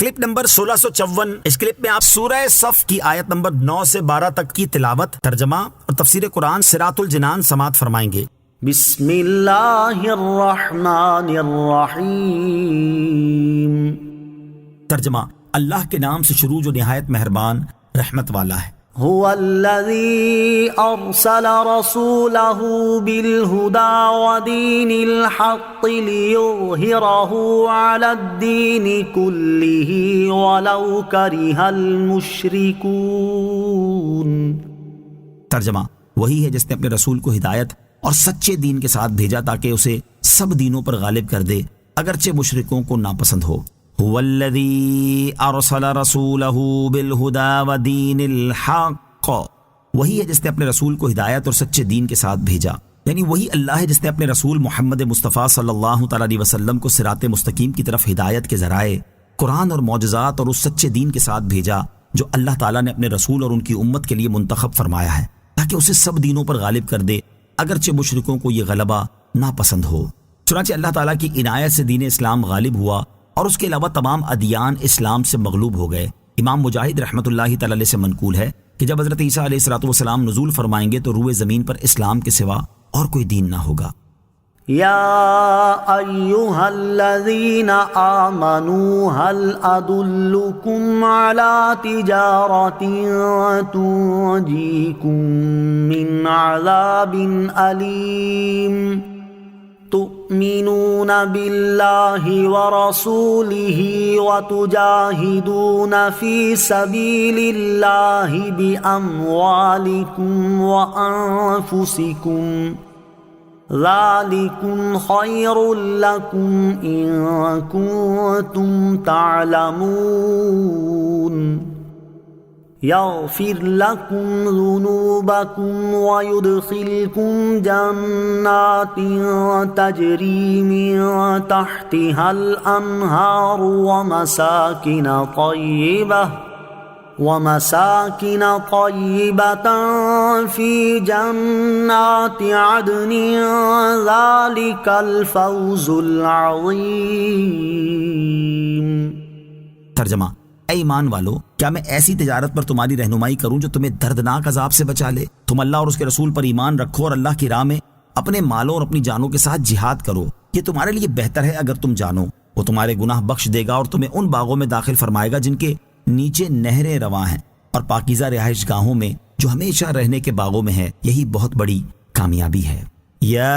Clip number 1654۔ اس clip میں آپ سورہ صف کی آیت نمبر 9 سے 12 تک کی تلاوت، ترجمہ اور تفسیر قرآن صراط الجنان سماعت فرمائیں گے۔ بسم اللہ الرحمن الرحیم۔ ترجمہ، اللہ کے نام سے شروع جو نہایت مہربان رحمت والا ہے۔ هو الذی ارسل رسولہ بالہدى ودین الحق لیظہرہ علی الدین کلہ ولو کرہ المشرکون۔ ترجمہ، وہی ہے جس نے اپنے رسول کو ہدایت اور سچے دین کے ساتھ بھیجا تاکہ اسے سب دینوں پر غالب کر دے اگرچہ مشرکوں کو ناپسند ہو۔ هو الذی ارسل رسولہ بالہدى ودین الحق، وہی ہے جس نے اپنے رسول کو ہدایت اور سچے دین کے ساتھ بھیجا، یعنی وہی اللہ ہے جس نے اپنے رسول محمد مصطفیٰ صلی اللہ تعالی علیہ وسلم کو صراط مستقیم کی طرف ہدایت کے ذرائع قرآن اور معجزات اور اس سچے دین کے ساتھ بھیجا جو اللہ تعالیٰ نے اپنے رسول اور ان کی امت کے لیے منتخب فرمایا ہے تاکہ اسے سب دینوں پر غالب کر دے اگرچہ مشرکوں کو یہ غلبہ ناپسند ہو۔ چنانچہ اللہ تعالیٰ کی عنایت سے دین اسلام غالب ہوا اور اس کے علاوہ تمام ادیان اسلام سے مغلوب ہو گئے۔ امام مجاہد رحمۃ اللہ تعالی علیہ سے منقول ہے کہ جب حضرت عیسیٰ علیہ السلام نزول فرمائیں گے تو روئے زمین پر اسلام کے سوا اور کوئی دین نہ ہوگا۔ یا ایہا الذین آمنوا هل ادلکم علی تجارت تنجیکم من عذاب علیم تؤمنون باللہ ورسولہ وتجاہدون فی سبیل اللہ باموالکم وانفسکم ذالکم خیر لکم ان کنتم تعلمون یغفر لکم ذنوبکم ویدخلکم جنات تجری من تحتها الانہار ومساکن طیبة فی جنات عدن ذالک الفوز العظیم۔ ترجمہ، اے ایمان والو، کیا میں ایسی تجارت پر تمہاری رہنمائی کروں جو تمہیں دردناک عذاب سے بچا لے؟ تم اللہ اور اس کے رسول پر ایمان رکھو اور اللہ کی راہ میں اپنے مالوں اور اپنی جانوں کے ساتھ جہاد کرو، یہ تمہارے لیے بہتر ہے اگر تم جانو۔ وہ تمہارے گناہ بخش دے گا اور تمہیں ان باغوں میں داخل فرمائے گا جن کے نیچے نہریں رواں ہیں، اور پاکیزہ رہائش گاہوں میں جو ہمیشہ رہنے کے باغوں میں ہے، یہی بہت بڑی کامیابی ہے۔ یا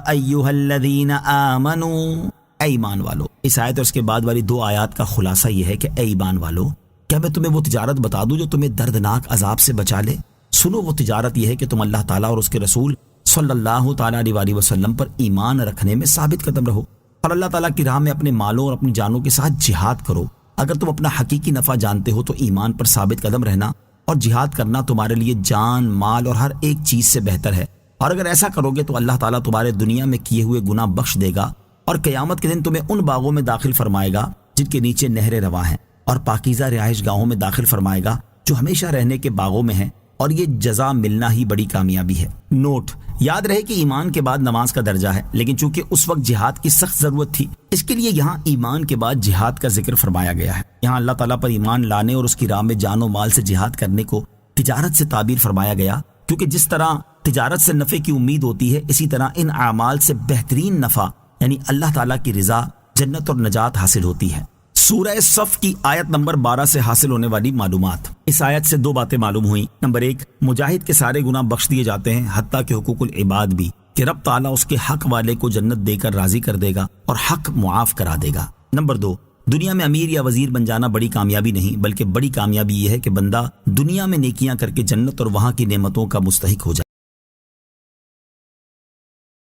ایھا الذین آمنوا، اے ایمان والو۔ اس آیت اور اس کے بعد والی 2 آیات کا خلاصہ یہ ہے کہ اے ایمان والو، کیا میں تمہیں وہ تجارت بتا دوں جو تمہیں دردناک عذاب سے بچا لے؟ سنو، وہ تجارت یہ ہے کہ تم اللہ تعالیٰ اور اس کے رسول صلی اللہ تعالیٰ علیہ وسلم پر ایمان رکھنے میں ثابت قدم رہو اور اللہ تعالیٰ کی راہ میں اپنے مالوں اور اپنی جانوں کے ساتھ جہاد کرو۔ اگر تم اپنا حقیقی نفع جانتے ہو تو ایمان پر ثابت قدم رہنا اور جہاد کرنا تمہارے لیے جان، مال اور ہر ایک چیز سے بہتر ہے، اور اگر ایسا کرو گے تو اللہ تعالیٰ تمہارے دنیا میں کیے ہوئے گناہ بخش دے گا اور قیامت کے دن تمہیں ان باغوں میں داخل فرمائے گا جن کے نیچے نہریں رواں ہیں، اور پاکیزہ رہائش گاہوں میں داخل فرمائے گا جو ہمیشہ رہنے کے باغوں میں ہیں، اور یہ جزا ملنا ہی بڑی کامیابی ہے۔ نوٹ، یاد رہے کہ ایمان کے بعد نماز کا درجہ ہے، لیکن چونکہ اس وقت جہاد کی سخت ضرورت تھی اس کے لیے یہاں ایمان کے بعد جہاد کا ذکر فرمایا گیا ہے۔ یہاں اللہ تعالیٰ پر ایمان لانے اور اس کی راہ میں جان و مال سے جہاد کرنے کو تجارت سے تعبیر فرمایا گیا، کیونکہ جس طرح تجارت سے نفع کی امید ہوتی ہے اسی طرح ان اعمال سے بہترین نفع یعنی اللہ تعالیٰ کی رضا، جنت اور نجات حاصل ہوتی ہے۔ سورہ صف کی آیت نمبر 12 سے حاصل ہونے والی معلومات۔ اس آیت سے 2 باتیں معلوم ہوئیں۔ نمبر 1، مجاہد کے سارے گناہ بخش دیے جاتے ہیں حتیٰ کہ حقوق العباد بھی، کہ رب تعالیٰ اس کے حق والے کو جنت دے کر راضی کر دے گا اور حق معاف کرا دے گا۔ نمبر 2، دنیا میں امیر یا وزیر بن جانا بڑی کامیابی نہیں، بلکہ بڑی کامیابی یہ ہے کہ بندہ دنیا میں نیکیاں کر کے جنت اور وہاں کی نعمتوں کا مستحق ہو جائے۔